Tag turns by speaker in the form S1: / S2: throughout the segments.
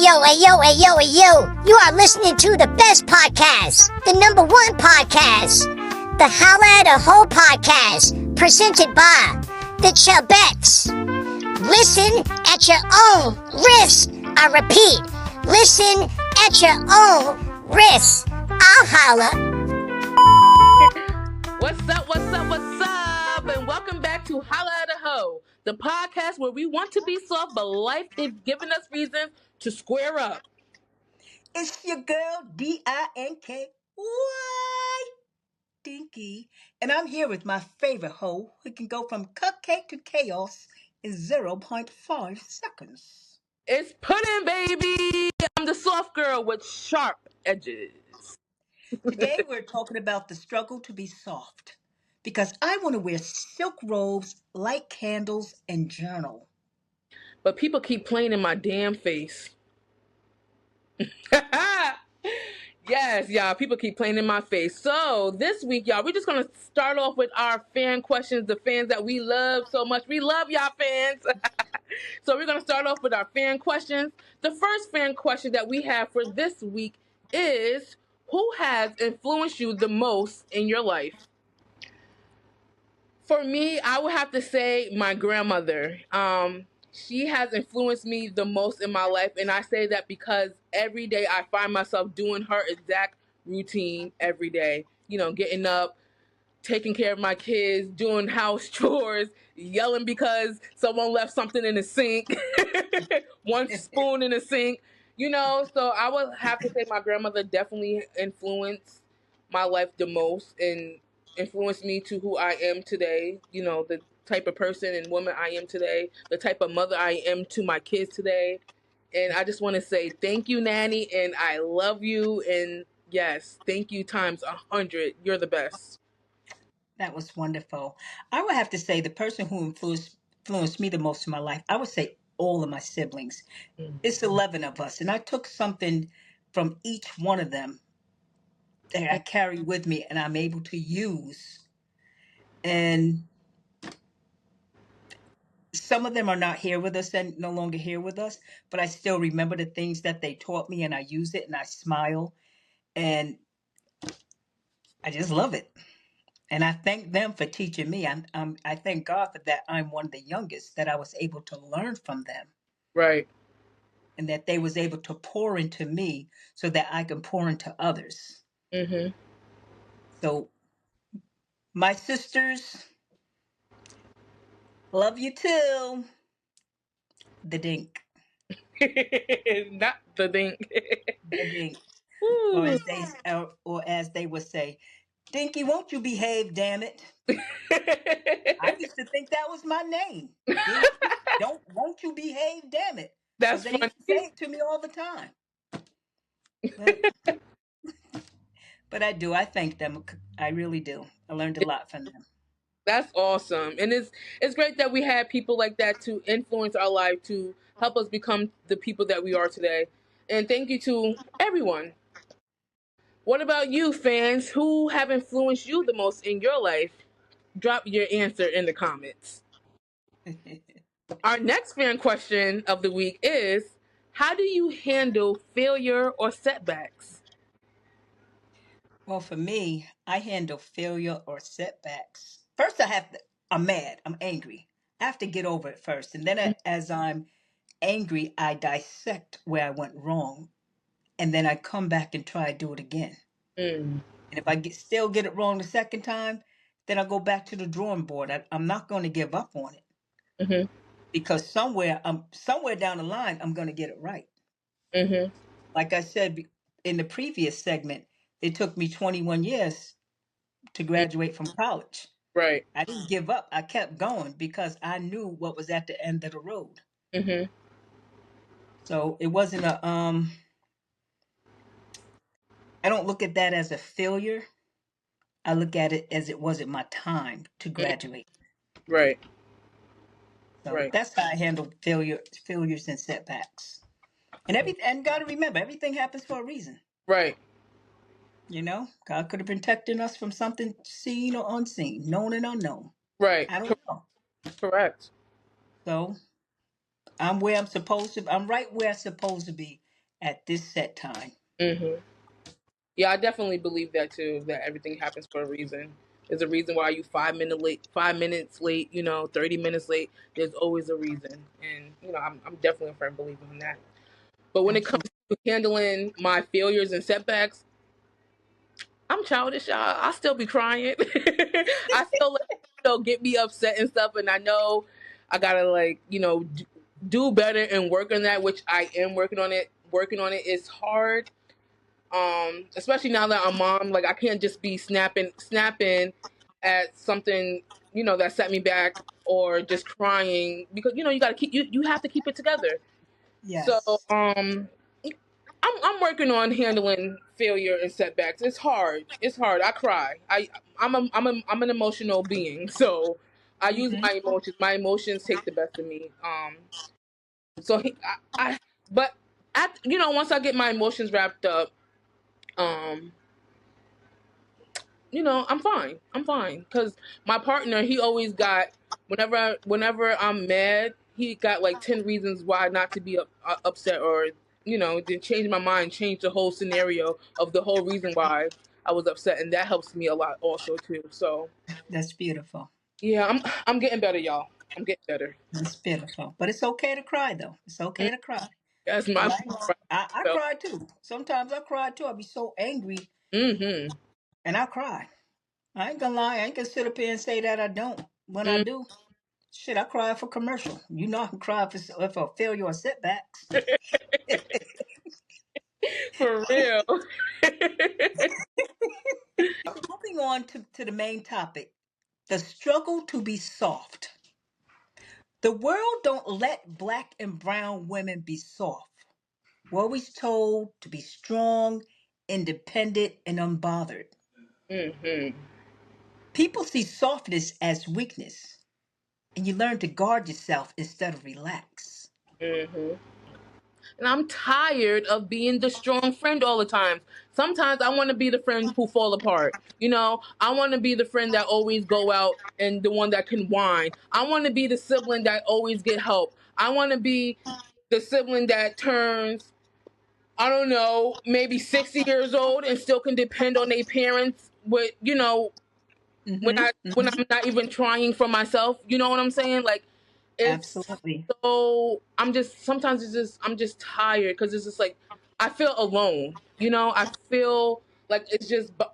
S1: Hey yo. You are listening to the best podcast, the number one podcast, the Holla at a Hoe podcast, presented by the Chubbettes. Listen at your own risk. I repeat, listen at your own risk. I'll holla.
S2: What's up? And welcome back to Holla at a Hoe, the podcast where we want to be soft, but life is giving us reasons to square up.
S3: It's your girl, Dinky. Why? Dinky. And I'm here with my favorite hoe who can go from cupcake to chaos in 0.5 seconds.
S2: It's Puddin, baby! I'm the soft girl with sharp edges.
S3: Today we're talking about the struggle to be soft because I want to wear silk robes, light candles, and journal.
S2: But people keep playing in my damn face. Yes, y'all, people keep playing in my face. So this week, y'all, we're just going to start off with our fan questions, the fans that we love so much. We love y'all fans. So we're going to start off with our fan questions. The first fan question that we have for this week is, who has influenced you the most in your life? For me, I would have to say my grandmother. She has influenced me the most in my life, and I say that because every day I find myself doing her exact routine every day. You know, getting up, taking care of my kids, doing house chores, yelling because someone left something in the sink, one spoon in the sink. You know, so I would have to say my grandmother definitely influenced my life the most and influenced me to who I am today. You know, the type of person and woman I am today, the type of mother I am to my kids today. And I just want to say thank you, Nanny, and I love you. And yes, thank you times 100. You're the best.
S3: That was wonderful. I would have to say the person who influenced me the most in my life, I would say all of my siblings. It's 11 of us, and I took something from each one of them that I carry with me and I'm able to use. And some of them are not here with us and no longer here with us, but I still remember the things that they taught me and I use it and I smile and I just love it. And I thank them for teaching me. I thank God for that. I'm one of the youngest that I was able to learn from them
S2: Right.
S3: and that they was able to pour into me so that I can pour into others.
S2: Mm-hmm.
S3: So my sisters, love you too. The dink.
S2: Not the thing.
S3: The dink. Or
S2: Ooh.
S3: as they would say, Dinky, won't you behave, damn it? I used to think that was my name. Dinky, won't you behave, damn it? Because
S2: That's
S3: they
S2: funny.
S3: used to say it to me all the time. But but I do. I thank them. I really do. I learned a lot from them.
S2: That's awesome. And it's great that we have people like that to influence our life, to help us become the people that we are today. And thank you to everyone. What about you, fans? Who have influenced you the most in your life? Drop your answer in the comments. Our next fan question of the week is, how do you handle failure or setbacks?
S3: Well, for me, I handle failure or setbacks. First, I'm mad. I'm angry. I have to get over it first. And then as I'm angry, I dissect where I went wrong. And then I come back and try to do it again.
S2: Mm.
S3: And if I still get it wrong the second time, then I go back to the drawing board. I'm not going to give up on it
S2: Mm-hmm.
S3: because somewhere down the line, I'm going to get it right.
S2: Mm-hmm.
S3: Like I said in the previous segment, it took me 21 years to graduate from college.
S2: Right.
S3: I didn't give up. I kept going because I knew what was at the end of the road.
S2: Mm-hmm.
S3: So it wasn't I don't look at that as a failure. I look at it as it wasn't my time to graduate.
S2: Right.
S3: So
S2: Right.
S3: that's how I handle failures and setbacks. And got to remember, everything happens for a reason.
S2: Right.
S3: You know, God could have protected us from something seen or unseen, known and unknown.
S2: Right.
S3: I don't know.
S2: Correct.
S3: So I'm where I'm supposed to. I'm right where I'm supposed to be, at this set time.
S2: Hmm. Yeah, I definitely believe that too. That everything happens for a reason. There's a reason why you 5 minutes late. 5 minutes late. 30 minutes late. There's always a reason, and I'm definitely a firm believer in that. But when it comes
S3: Absolutely.
S2: to handling my failures and setbacks, I'm childish, y'all. I still be crying. I still let get me upset and stuff, and I know I gotta do better and work on that, which I am working on it. Working on it is hard, especially now that I'm mom. Like I can't just be snapping at something that set me back or just crying because you gotta you have to keep it together. So
S3: Yes.
S2: I'm working on handling failure and setbacks. It's hard. It's hard. I cry. I'm an emotional being, so I use
S3: Hmm.
S2: my emotions. My emotions take the best of me. So I but at once I get my emotions wrapped up, um, I'm fine. I'm fine because my partner, he always got whenever I'm mad, he got like 10 reasons why not to be upset or to change my mind, change the whole scenario of the whole reason why I was upset, and that helps me a lot also too. So
S3: That's beautiful.
S2: yeah, I'm getting better, y'all. I'm getting better.
S3: That's beautiful. But it's okay to cry, though. It's
S2: Mm,
S3: okay to cry.
S2: That's
S3: Because
S2: my
S3: I
S2: so.
S3: cry too. Sometimes I cry too. I'll be so angry
S2: Mm-hmm.
S3: and I cry. I ain't gonna lie. I ain't gonna sit up here and say that I don't. When I
S2: Mm,
S3: do, shit, I cry for commercial. You know I can cry for failure or setbacks.
S2: for real.
S3: Moving on to the main topic, the struggle to be soft. The world don't let black and brown women be soft. We're always told to be strong, independent, and unbothered.
S2: Mm-hmm.
S3: People see softness as weakness, and you learn to guard yourself instead of relax.
S2: Mm-hmm. And I'm tired of being the strong friend all the time. Sometimes I want to be the friend who fall apart. I want to be the friend that always go out and the one that can whine. I want to be the sibling that always get help. I want to be the sibling that turns, I don't know, maybe 60 years old and still can depend on their parents with,
S3: Mm-hmm.
S2: when
S3: Mm-hmm.
S2: I'm not even trying for myself. You know what I'm saying? Like it's
S3: Absolutely.
S2: so I'm just sometimes I'm just tired because it's just like I feel alone. I feel like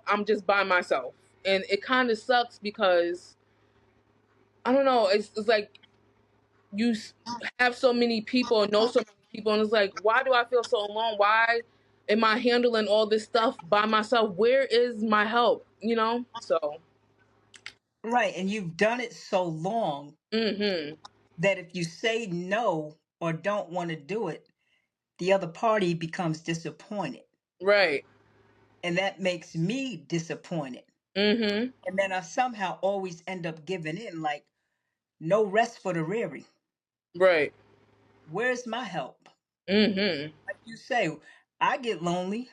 S2: I'm just by myself, and it kind of sucks because I don't know. It's like you have so many people and know so many people, and it's like, why do I feel so alone? Why am I handling all this stuff by myself? Where is my help? So.
S3: Right. And you've done it so long
S2: Mhm.
S3: that if you say no or don't want to do it, the other party becomes disappointed.
S2: Right.
S3: And that makes me disappointed.
S2: Mhm.
S3: And then I somehow always end up giving in, like, no rest for the weary.
S2: Right.
S3: Where's my help?
S2: Mhm.
S3: Like you say, I get lonely.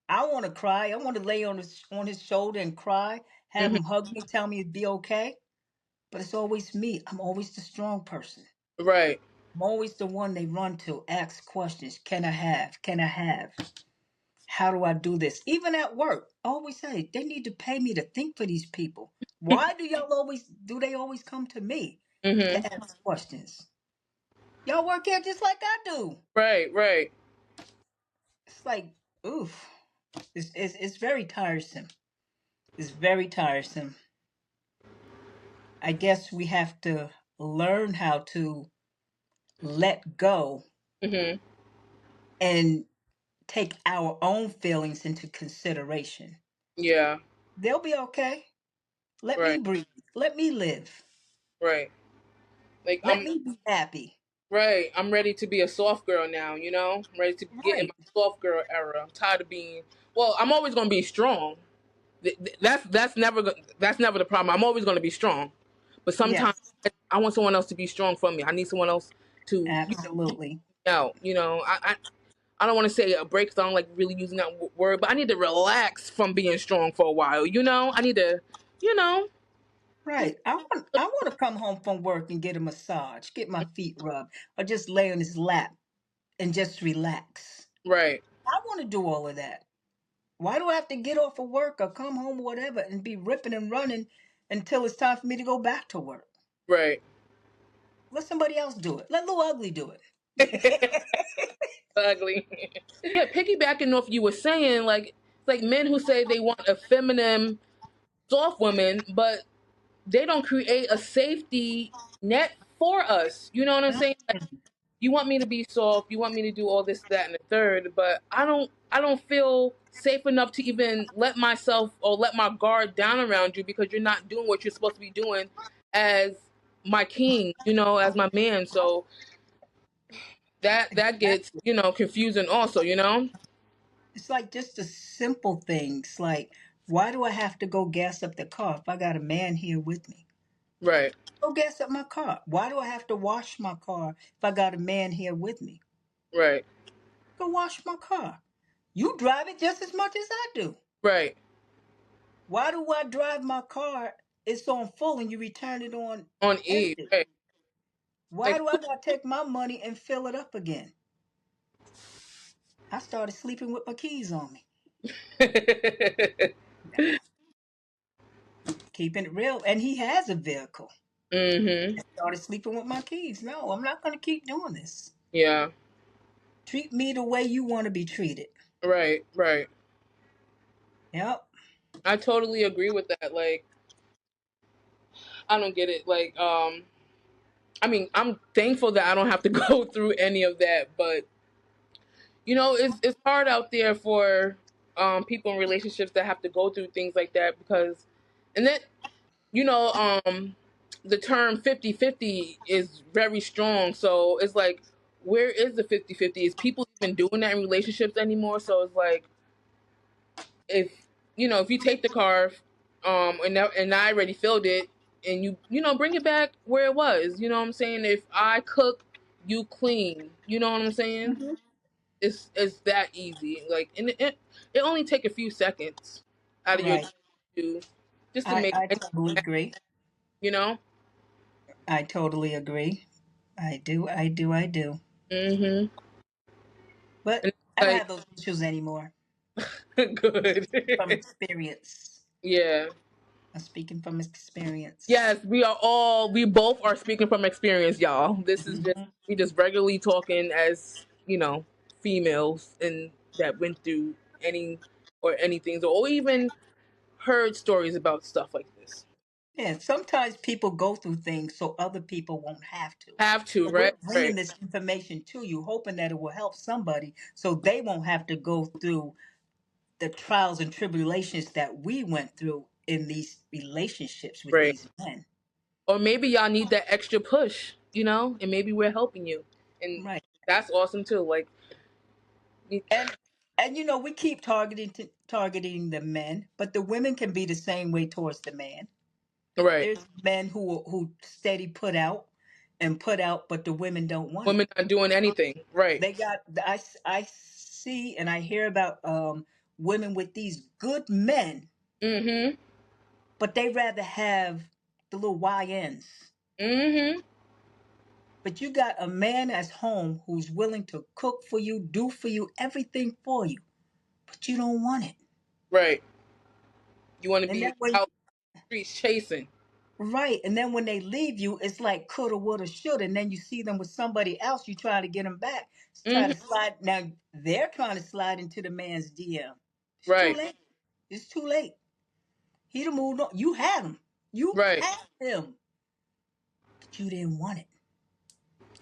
S3: I want to cry. I want to lay on his shoulder and cry, have
S2: Mhm.
S3: him hug me, tell me it'd be okay. But it's always me. I'm always the strong person.
S2: Right.
S3: I'm always the one they run to, ask questions. Can I have? Can I have? How do I do this? Even at work, I always say they need to pay me to think for these people. Why do they always come to me
S2: Mhm.
S3: to ask questions? Y'all work here just like I do.
S2: Right. Right.
S3: It's like, oof. It's very tiresome. It's very tiresome. I guess we have to learn how to let go
S2: Mhm.
S3: and take our own feelings into consideration.
S2: Yeah.
S3: They'll be okay. Let me
S2: Right.
S3: breathe. Let me live.
S2: Right. Like
S3: Let me be happy.
S2: right. I'm ready to be a soft girl now. I'm ready to get in
S3: Right.
S2: my soft girl era. I'm tired of being. Well, I'm always gonna be strong. That's never the problem. I'm always gonna be strong, but sometimes
S3: Yes,
S2: I want someone else to be strong for me. I need someone else to
S3: absolutely.
S2: out. I don't want to say a break. 'Cause I don't like really using that word, but I need to relax from being strong for a while. I need to, you know, just
S3: Right. I want to come home from work and get a massage, get my feet rubbed, or just lay on his lap and just relax.
S2: Right.
S3: I want to do all of that. Why do I have to get off of work or come home or whatever and be ripping and running until it's time for me to go back to work?
S2: Right.
S3: Let somebody else do it. Let Lil Ugly do it.
S2: Ugly. Yeah, piggybacking off you were saying, like it's like men who say they want a feminine, soft woman, but they don't create a safety net for us. You know what I'm saying? Like, you want me to be soft, you want me to do all this, that, and the third, but I don't feel safe enough to even let myself or let my guard down around you because you're not doing what you're supposed to be doing as my king, as my man. So that gets,
S3: Exactly.
S2: confusing also.
S3: It's like just the simple things. Like, why do I have to go gas up the car if I got a man here with me?
S2: Right.
S3: Go gas up my car. Why do I have to wash my car if I got a man here with me?
S2: Right.
S3: Go wash my car. You drive it just as much as I do.
S2: Right.
S3: Why do I drive my car? It's on full and you return it on
S2: On E.
S3: empty.
S2: Right.
S3: Why
S2: Like
S3: do I gotta take my money and fill it up again? I started sleeping with my keys on me. Keeping it real. And he has a vehicle.
S2: mhm.
S3: I started sleeping with my keys. No, I'm not gonna keep doing this.
S2: Yeah.
S3: Treat me the way you want to be treated.
S2: Right. Right.
S3: Yep.
S2: I totally agree with that. Like, I don't get it. Like, I mean, I'm thankful that I don't have to go through any of that, but it's hard out there for people in relationships that have to go through things like that because, and then you know, the term 50-50 is very strong. So it's like, where is the 50-50? Is people even doing that in relationships anymore? So it's like, if if you take the car, and I already filled it, and bring it back where it was. You know what I'm saying? If I cook, you clean. You know what I'm saying?
S3: Hmm.
S2: It's that easy. Like, and it only take a few seconds out of your
S3: Right.
S2: day to just to make
S3: I
S2: any,
S3: totally agree.
S2: you know.
S3: I totally agree. I do. I do. I do.
S2: Mhm.
S3: But
S2: And
S3: I don't
S2: like,
S3: have those issues anymore.
S2: good.
S3: From experience.
S2: Yeah.
S3: I'm speaking from experience.
S2: Yes, we both are speaking from experience, y'all. This is just,
S3: Mhm.
S2: we just regularly talking as, females and that went through anything or even heard stories about stuff like this.
S3: Yeah, sometimes people go through things so other people won't have to.
S2: Have to,
S3: So we're
S2: right?
S3: bringing
S2: Right.
S3: this information to you, hoping that it will help somebody so they won't have to go through the trials and tribulations that we went through in these relationships with
S2: Right.
S3: these men.
S2: Or maybe y'all need that extra push, and maybe we're helping you. And
S3: Right.
S2: that's awesome too. Like,
S3: And we keep targeting the men, but the women can be the same way towards the man.
S2: right.
S3: There's men who steady put out, but the women don't want it.
S2: Women not doing anything. Right.
S3: They got I see and I hear about women with these good men,
S2: Mm-hmm.
S3: but they rather have the little YNs.
S2: Mm-hmm.
S3: But you got a man at home who's willing to cook for you, do for you, everything for you, but you don't want it.
S2: Right. You want to
S3: And
S2: be
S3: that way,
S2: out the streets chasing.
S3: right? And then when they leave you, it's like coulda, woulda, shoulda. And then you see them with somebody else. You try to get them back, try
S2: Mm-hmm.
S3: to slide. Now they're trying to slide into the man's DM. It's too
S2: Right.
S3: late. It's too late. He'd have moved on. You had him. You
S2: Right.
S3: had him, but you didn't want it.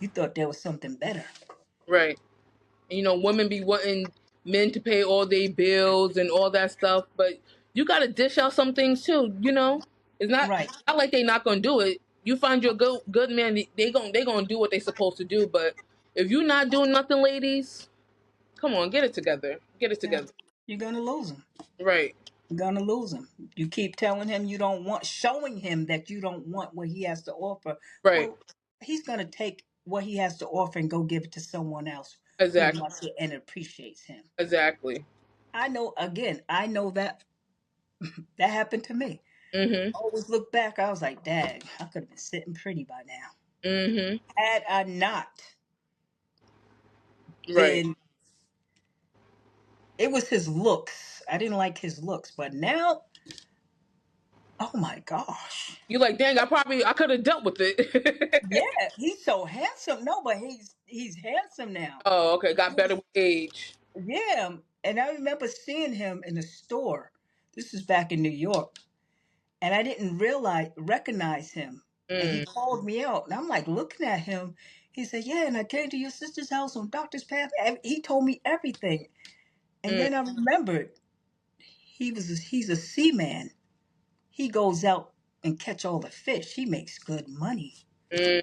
S3: You thought there was something better.
S2: Right. And, women be wanting men to pay all their bills and all that stuff, but you got to dish out some things too. It's
S3: Right.
S2: not like they not gonna do it. You find your good man, they gonna do what they supposed to do. But if you not doing nothing, ladies, come on, get it together. Get it
S3: Yeah.
S2: together.
S3: You're gonna lose him.
S2: Right.
S3: You're gonna lose him. You keep telling him you don't want, showing him that you don't want what he has to offer.
S2: Right.
S3: Well, he's gonna take what he has to offer and go give it to someone else who
S2: Exactly.
S3: wants it and appreciates him.
S2: Exactly.
S3: I know. Again, I know that happened to me.
S2: Mm-hmm.
S3: I always look back. I was like, "Dad, I could have been sitting pretty by now
S2: Mm-hmm.
S3: had I not
S2: Right.
S3: been It was his looks. I didn't like his looks, but now, oh my gosh.
S2: You like, dang, I could have dealt with it.
S3: Yeah, he's so handsome. No, but he's handsome now.
S2: Oh, okay. Got better
S3: He's-
S2: with age.
S3: yeah, and I remember seeing him in the store. This is back in New York, and I didn't recognize him. And he
S2: Mm,
S3: called me out, and I'm like looking at him. He said, "Yeah," and I came to your sister's house on Doctor's Path. And he told me everything, and
S2: mm,
S3: then I remembered he's a seaman. He goes out and catch all the fish. He makes good money.
S2: mm.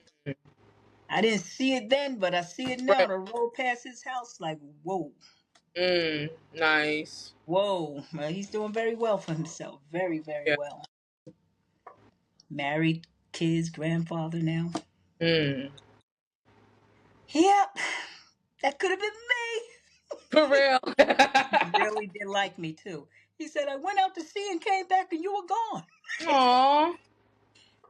S3: I didn't see it then, but I see it now.
S2: Right.
S3: The road past his house, like whoa,
S2: Nice.
S3: whoa. Well, he's doing very well for himself. Very, very
S2: Yeah.
S3: well. Married, kids, grandfather now.
S2: Mm.
S3: Yep, that could have been me.
S2: For real.
S3: He really did like me too. He said I went out to sea and came back and you were gone.
S2: Aw.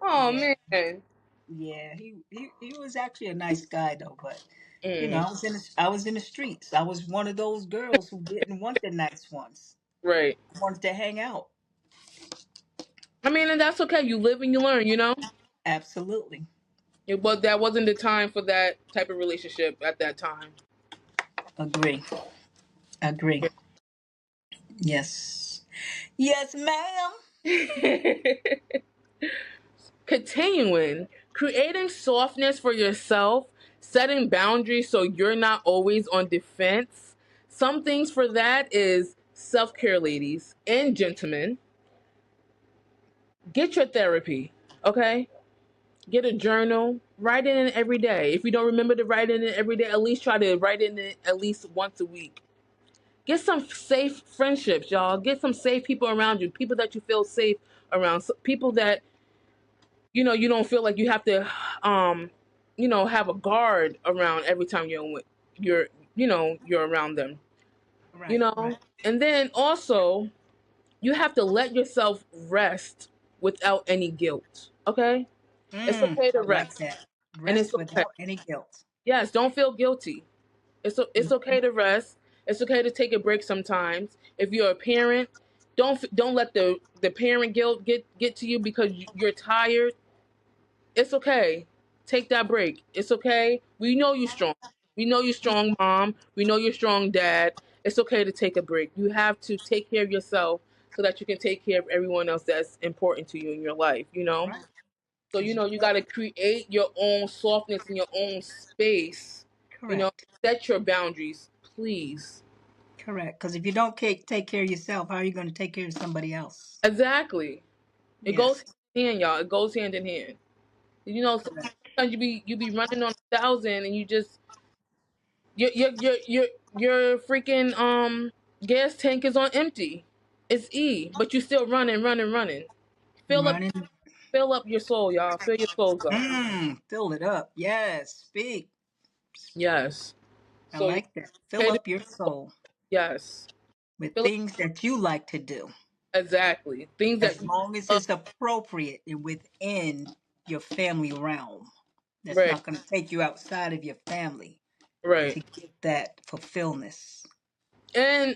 S2: Oh,
S3: Yeah,
S2: man.
S3: yeah. He was actually a nice guy though, but
S2: Mm.
S3: I was in the streets. I was one of those girls who didn't want the nice ones.
S2: Right.
S3: I wanted to hang out.
S2: I mean, and that's okay. You live and you learn, you know?
S3: Absolutely.
S2: That wasn't the time for that type of relationship at that time.
S3: Agree. Agree. Yes. Yes, ma'am.
S2: Continuing, creating softness for yourself, setting boundaries so you're not always on defense. Some things for that is self care, ladies and gentlemen. Get your therapy, okay? Get a journal, write in it every day. If you don't remember to write in it every day, at least try to write in it at least once a week. Get some safe friendships, y'all. Get some safe people around you, people that you feel safe around, people that you don't feel like you have to have a guard around every time you're you're around them. you
S3: Right,
S2: know
S3: right.
S2: and then also you have to let yourself rest without any guilt, okay? It's okay to
S3: I like
S2: rest,
S3: that.
S2: and it's
S3: Rest
S2: okay.
S3: without any guilt.
S2: Yes, don't feel guilty. It's
S3: Mhm.
S2: okay to rest. It's okay to take a break sometimes. If you're a parent, don't let the parent guilt get to you because you're tired. It's okay. Take that break. It's okay. We know you're strong. We know you're strong, mom. We know you're strong, dad. It's okay to take a break. You have to take care of yourself so that you can take care of everyone else that's important to you in your life, you know?
S3: Right.
S2: So,
S3: Because
S2: you got to create your own softness in your own space. You know,
S3: correct.
S2: set your boundaries, please.
S3: Correct. Because if you don't take care of yourself, how are you going to take care of somebody else?
S2: Exactly. It goes
S3: Yes.
S2: hand in hand, y'all. It goes hand in hand.
S3: Correct.
S2: Sometimes you be running on 1,000 and you just your freaking gas tank is on empty. It's but you still running, running, running. Fill up
S3: Running.
S2: fill up your soul, y'all. Fill your souls up.
S3: Fill it up. Yes. Speak.
S2: Yes.
S3: I
S2: So
S3: like that. Fill
S2: okay to
S3: up your soul
S2: yes.
S3: with
S2: Fill up
S3: things that you like to do,
S2: exactly. Things that
S3: as
S2: you
S3: long as
S2: love.
S3: it's appropriate and within your family realm. That's
S2: Right,
S3: not going to take you outside of your family
S2: right.
S3: to get that fulfillment.
S2: And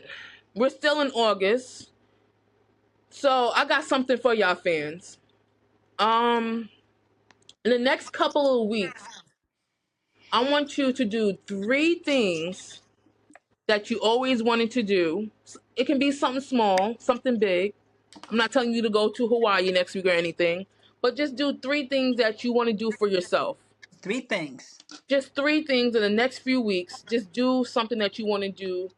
S2: we're still in August. So I got something for y'all fans. Um in the next couple of weeks, I want you to do 3 things that you always wanted to do. It can be something small, something big. I'm not telling you to go to Hawaii next week or anything, but just do 3 things that you want to do for yourself.
S3: Three things.
S2: Just 3 things in the next few weeks. Just do something that you want to do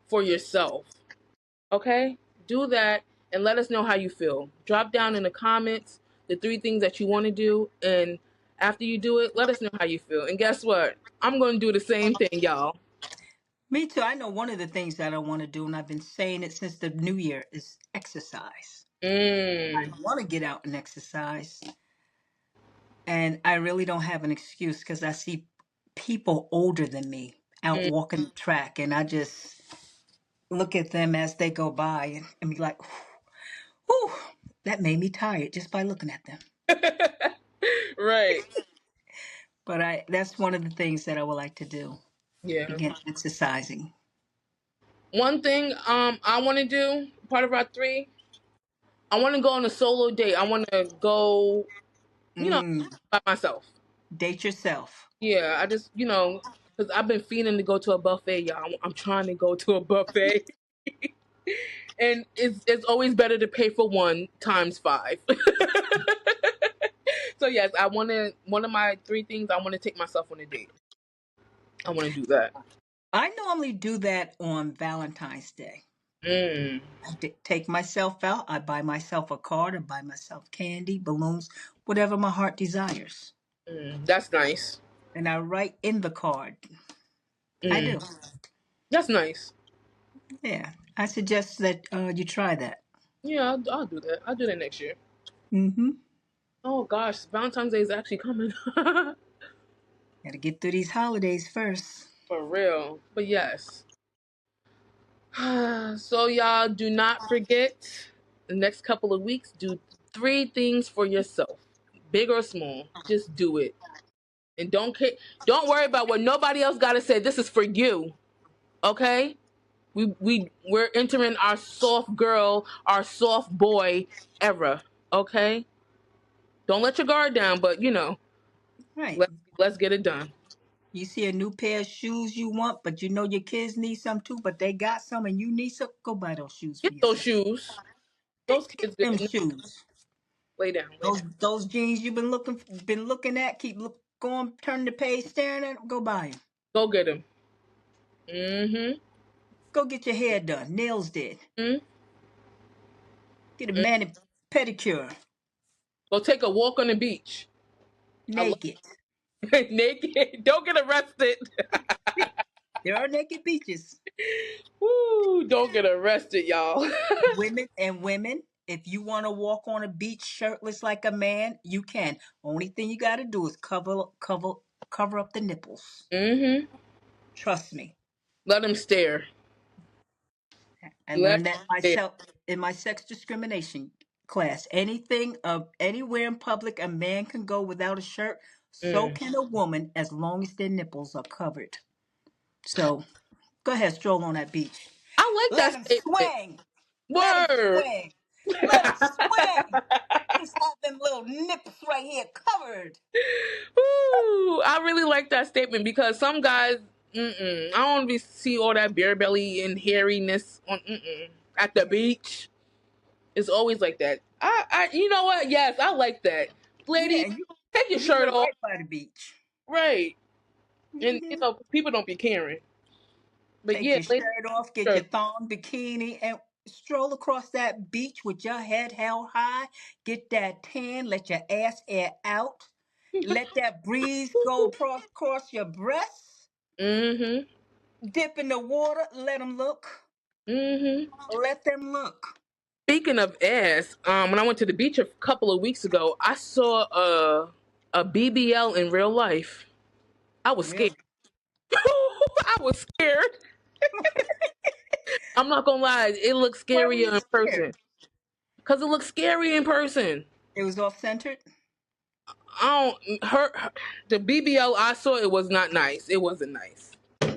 S2: for yourself. Okay? Do that and let us know how you feel. Drop down in the comments the 3 things that you want to do, and after you do it, let us know how you feel. And guess what? I'm going to do the same thing, y'all.
S3: Me too. I know one of the things that I want to do, and I've been saying it since the new year, is exercise. I
S2: Mm.
S3: want to get out and exercise, and I really don't have an excuse because I see people older than me out
S2: Mm.
S3: walking the track, and I just look at them as they go by and be like, whew, that made me tired just by looking at them.
S2: Right.
S3: But that's one of the things that I would like to do.
S2: Yeah.
S3: Begin exercising.
S2: One thing I want to do, part of our three, I want to go on a solo date. I want to go, you know,
S3: Mm,
S2: by myself.
S3: date yourself.
S2: Yeah, I just, because I've been fiending to go to a buffet, y'all. I'm trying to go to a buffet. And it's always better to pay for one times five. So yes, I want to. One of my three things, I want to take myself on a date. I want to do that.
S3: I normally do that on Valentine's Day.
S2: Mm,
S3: Take myself out. I buy myself a card. I buy myself candy, balloons, whatever my heart desires.
S2: that's nice.
S3: And I write in the card. I
S2: Mm,
S3: do.
S2: that's nice.
S3: Yeah. I suggest that you try that.
S2: Yeah, I'll do that. I'll do that next year.
S3: Mm-hmm.
S2: Oh gosh, Valentine's Day is actually coming.
S3: Got to get through these holidays first.
S2: For real. But yes. So y'all do not forget the next couple of weeks, do three things for yourself. Big or small. Just do it. And don't worry about what nobody else gotta say. This is for you. Okay? We're entering our soft girl, our soft boy era. Okay? Don't let your guard down, but
S3: Right.
S2: let's get it done.
S3: You see a new pair of shoes you want, but you know your kids need some too, but they got some and you need some. Go buy those shoes for
S2: Get those
S3: yourself.
S2: shoes. Those
S3: Get
S2: kids
S3: them
S2: didn't
S3: shoes.
S2: lay down, lay down.
S3: Those jeans you've been looking at. Going, turn the page, staring at 'em, go buy them.
S2: Go get them. Mm-hmm.
S3: Go get your hair done, nails did.
S2: Mm-hmm.
S3: Get a mani pedicure,
S2: Go take a walk on the beach. I love
S3: naked.
S2: naked. Don't get arrested.
S3: There are naked beaches.
S2: Woo, don't get arrested, y'all.
S3: Women, if you want to walk on a beach shirtless like a man, you can. Only thing you got to do is cover up the nipples.
S2: Mm-hmm.
S3: Trust me.
S2: Let them stare.
S3: I
S2: Let
S3: learned that
S2: 'em stare.
S3: myself in my sex discrimination class. Anything of anywhere in public a man can go without a shirt, so
S2: Mm.
S3: can a woman as long as their nipples are covered. So go ahead, stroll on that beach.
S2: I like
S3: Let
S2: that
S3: them
S2: statement.
S3: swing. Let them
S2: Word.
S3: swing. Let them swing. Just have them little nipples right here covered.
S2: Woo. I really like that statement because some guys, I don't want to see all that bare belly and hairiness on at the beach. It's always like that. You know what? Yes, I like that.
S3: Yeah,
S2: Ladies,
S3: and
S2: take your
S3: you
S2: shirt
S3: live
S2: off.
S3: right by the beach.
S2: Right. And
S3: Hmm.
S2: people don't be caring. But
S3: Take
S2: yeah,
S3: your
S2: ladies,
S3: shirt off, get
S2: shirt.
S3: your thong bikini, and stroll across that beach with your head held high. Get that tan, let your ass air out. Let that breeze go across your breasts.
S2: Mm-hmm.
S3: Dip in the water, let them look.
S2: Mm-hmm.
S3: Let them look.
S2: Speaking of ass, when I went to the beach a couple of weeks ago, I saw a BBL in real life. I was scared.
S3: Really?
S2: I was scared. I'm not gonna lie, it looks
S3: Why were you
S2: scarier in
S3: scared?
S2: person. Cause it looks scary in person.
S3: It was off centered.
S2: I don't the BBL I saw. It was not nice. It wasn't nice.
S3: It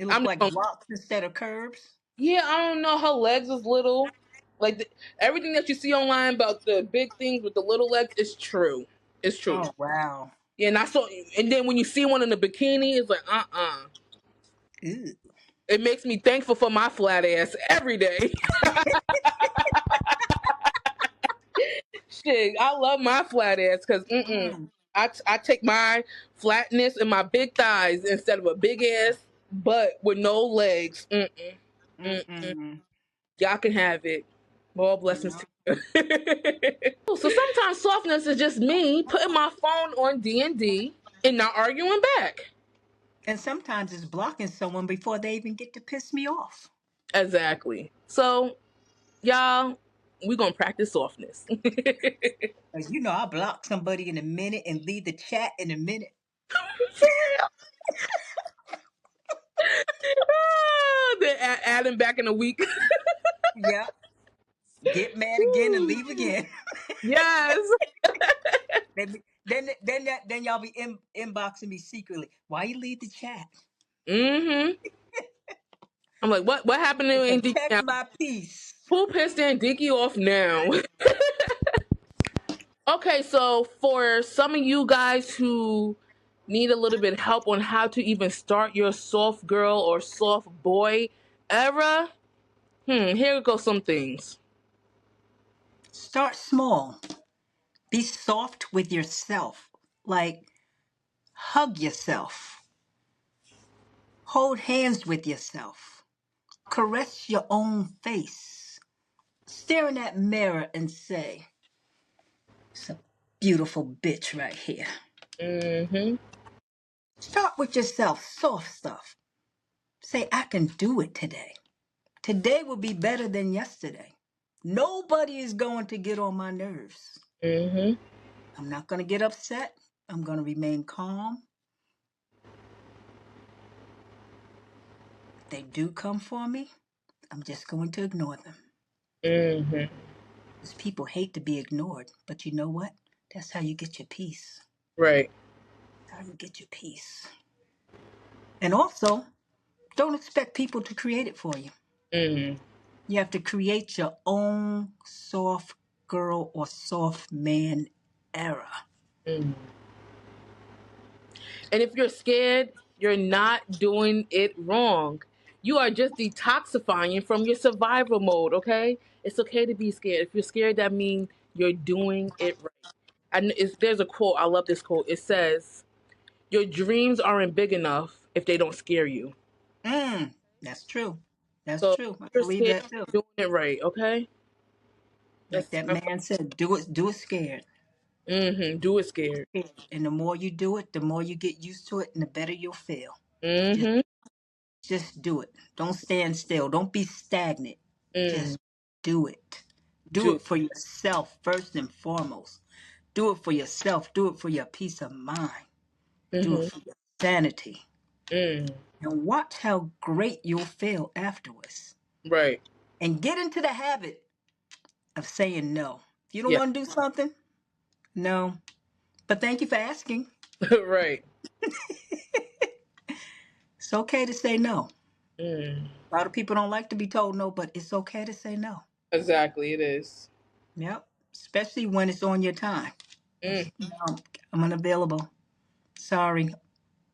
S2: I'm
S3: looked
S2: just
S3: like
S2: gonna,
S3: rocks instead of curves.
S2: yeah. I don't know. Her legs was little. Like everything that you see online about the big things with the little legs is true. It's true.
S3: Oh wow.
S2: Yeah, and I saw, and then when you see one in a bikini, it's like,
S3: Ew.
S2: It makes me thankful for my flat ass every day. Shit, I love my flat ass because,
S3: Mm,
S2: I take my flatness and my big thighs instead of a big ass butt with no legs.
S3: mm-mm.
S2: Y'all can have it. More blessings
S3: No.
S2: to you. So sometimes softness is just me putting my phone on D and not arguing back.
S3: And sometimes it's blocking someone before they even get to piss me off.
S2: Exactly. So y'all, we gonna practice softness.
S3: As you know, I block somebody in a minute and leave the chat in a minute.
S2: For real. Then add him back in a week.
S3: Yeah. Get mad again and
S2: Woo.
S3: leave again.
S2: Yes.
S3: then y'all be inboxing me secretly. Why you leave the chat?
S2: Mm-hmm. I'm like, what happened to Aunt Dinky
S3: Protect
S2: now?
S3: my peace.
S2: Who pissed Aunt Dinky off now? Okay, so for some of you guys who need a little bit of help on how to even start your soft girl or soft boy era, here go some things.
S3: Start small. Be soft with yourself. Like, hug yourself. Hold hands with yourself. Caress your own face. Stare in that mirror and say, it's a beautiful bitch right here.
S2: Mm-hmm.
S3: Start with yourself, soft stuff. Say, I can do it today. Today will be better than yesterday. Nobody is going to get on my nerves.
S2: Mm-hmm.
S3: I'm not going to get upset. I'm going to remain calm. If they do come for me, I'm just going to ignore them.
S2: Mm-hmm.
S3: Because people hate to be ignored. But you know what? That's how you get your peace.
S2: Right.
S3: That's how you get your peace. And also, don't expect people to create it for you.
S2: Mm-hmm.
S3: You have to create your own soft girl or soft man era.
S2: Mm-hmm. And if you're scared, you're not doing it wrong. You are just detoxifying from your survival mode, okay? It's okay to be scared. If you're scared, that means you're doing it right. And there's a quote, I love this quote. It says, your dreams aren't big enough if they don't scare you.
S3: That's true. That's
S2: So
S3: true. I
S2: if you're
S3: believe
S2: scared,
S3: that too.
S2: you're doing it right, okay?
S3: Like
S2: That's
S3: that man said, do it scared.
S2: do it scared.
S3: And the more you do it, the more you get used to it and the better you'll feel. Just
S2: Mm-hmm.
S3: just do it. Don't stand still. Don't be stagnant.
S2: Mm.
S3: Just do it. Do
S2: Do
S3: it for yourself first and foremost. Do it for yourself. Do it for your peace of mind. Do it
S2: mm-hmm.
S3: for your sanity.
S2: Mm.
S3: And watch how great you'll feel afterwards.
S2: Right.
S3: And get into the habit of saying no. If you don't
S2: Yeah.
S3: want to do something, no. But thank you for asking.
S2: Right.
S3: It's okay to say no.
S2: Mm.
S3: A lot of people don't like to be told no, but it's okay to say no.
S2: Exactly, it is.
S3: Yep. Especially when it's on your time.
S2: Mm.
S3: No, I'm unavailable. Sorry.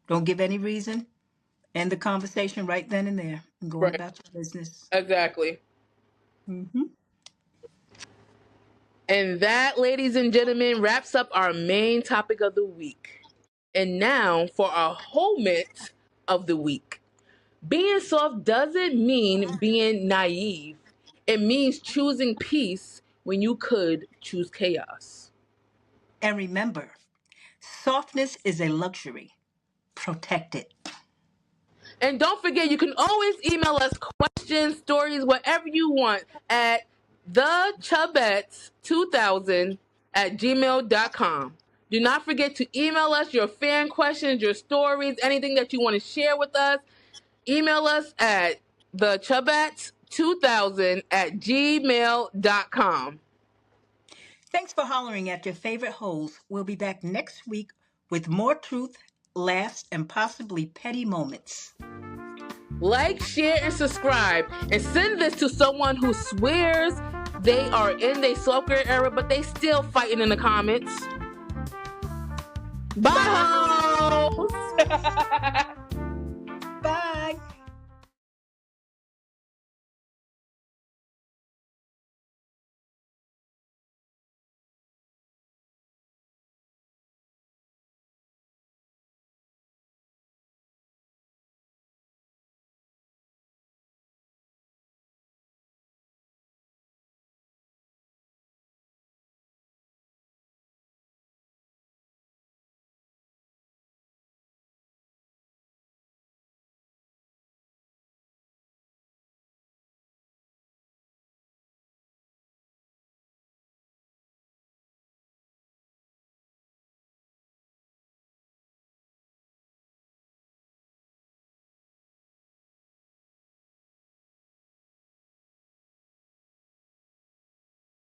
S3: Don't give any reason. End the conversation right then and there. And go on
S2: Right.
S3: about your business.
S2: Exactly.
S3: Mm-hmm.
S2: And that, ladies and gentlemen, wraps up our main topic of the week. And now for our moment of the week. Being soft doesn't mean being naive. It means choosing peace when you could choose chaos.
S3: And remember, softness is a luxury. Protect it.
S2: And don't forget, you can always email us questions, stories, whatever you want at the Chubbettes2000 at gmail.com. Do not forget to email us your fan questions, your stories, anything that you want to share with us. Email us at the Chubbettes2000 at gmail.com.
S3: Thanks for hollering at your favorite holes. We'll be back next week with more truth, laughs, and possibly petty moments.
S2: Like, share, and subscribe. And send this to someone who swears they are in their software era, but they still fighting in the comments. Bye, hoes!